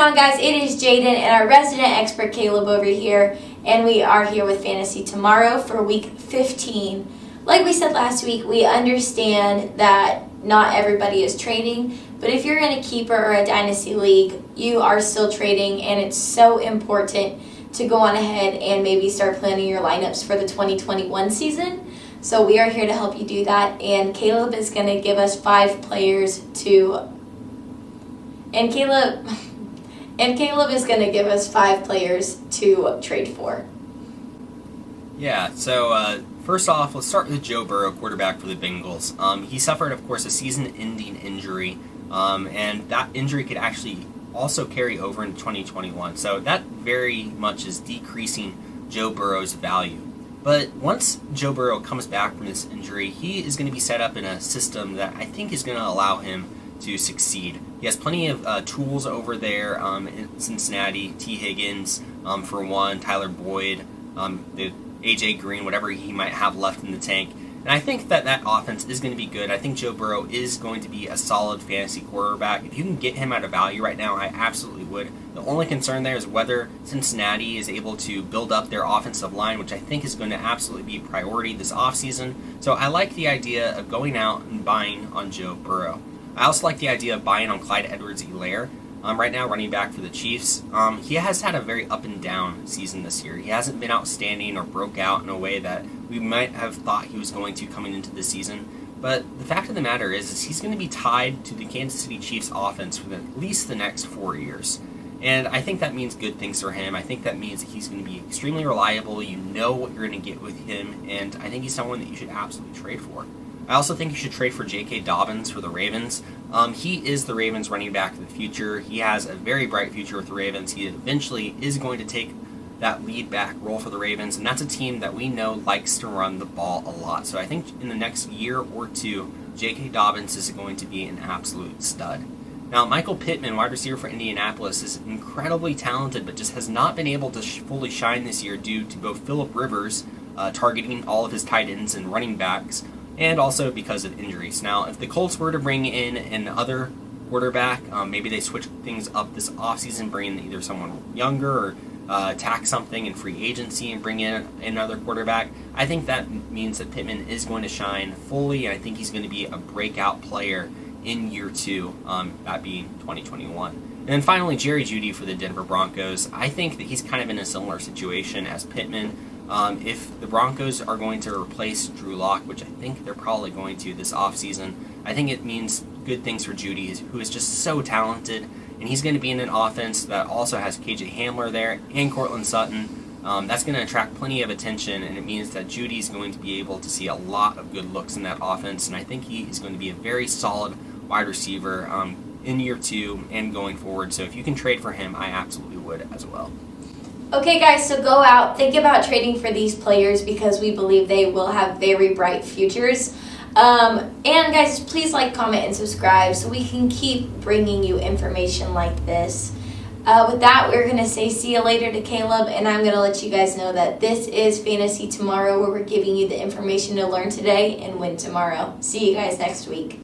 on, guys? It is Jaden and our resident expert Caleb over here, and we are here with Fantasy tomorrow for week 15. Like we said last week, we understand that not everybody is trading, but if you're in a keeper or a dynasty league, you are still trading, and it's so important to go on ahead and maybe start planning your lineups for the 2021 season. So we are here to help you do that, and Caleb is going to give us 5 players to... And Caleb is going to give us 5 players to trade for. Yeah, so first off, let's start with Joe Burrow, quarterback for the Bengals. He suffered, of course, a season-ending injury, and that injury could actually also carry over into 2021. So that very much is decreasing Joe Burrow's value. But once Joe Burrow comes back from this injury, he is going to be set up in a system that I think is going to allow him to succeed. He has plenty of tools over there in Cincinnati. T. Higgins, for one, Tyler Boyd, the AJ Green, whatever he might have left in the tank. And I think that offense is going to be good. I think Joe Burrow is going to be a solid fantasy quarterback. If you can get him at a value right now, I absolutely would. The only concern there is whether Cincinnati is able to build up their offensive line, which I think is going to absolutely be a priority this offseason. So I like the idea of going out and buying on Joe Burrow. I also like the idea of buying on Clyde Edwards-Helaire. Right now, running back for the Chiefs. He has had a very up and down season this year. He hasn't been outstanding or broke out in a way that we might have thought he was going to coming into the season. But the fact of the matter is he's going to be tied to the Kansas City Chiefs offense for at least the next 4 years. And I think that means good things for him. I think that means that he's going to be extremely reliable. You know what you're going to get with him, and I think he's someone that you should absolutely trade for. I also think you should trade for J.K. Dobbins for the Ravens. He is the Ravens running back of the future. He has a very bright future with the Ravens. He eventually is going to take that lead back role for the Ravens, and that's a team that we know likes to run the ball a lot. So I think in the next year or two, J.K. Dobbins is going to be an absolute stud. Now, Michael Pittman, wide receiver for Indianapolis, is incredibly talented, but just has not been able to fully shine this year due to both Phillip Rivers targeting all of his tight ends and running backs, and also because of injuries. Now, if the Colts were to bring in another quarterback, maybe they switch things up this offseason, bring in either someone younger or tack something in free agency and bring in another quarterback, I think that means that Pittman is going to shine fully, and I think he's going to be a breakout player in year 2, that being 2021. And then finally, Jerry Jeudy for the Denver Broncos. I think that he's kind of in a similar situation as Pittman. If the Broncos are going to replace Drew Lock, which I think they're probably going to this offseason, I think it means good things for Jeudy, who is just so talented, and he's going to be in an offense that also has KJ Hamler there and Cortland Sutton. That's going to attract plenty of attention, and it means that Judy's going to be able to see a lot of good looks in that offense, and I think he is going to be a very solid wide receiver in year 2 and going forward. So if you can trade for him, I absolutely would as well. Okay, guys, so go out, think about trading for these players because we believe they will have very bright futures. And guys, please like, comment, and subscribe so we can keep bringing you information like this. With that, we're going to say see you later to Caleb, and I'm going to let you guys know that this is Fantasy Tomorrow, where we're giving you the information to learn today and win tomorrow. See you guys next week.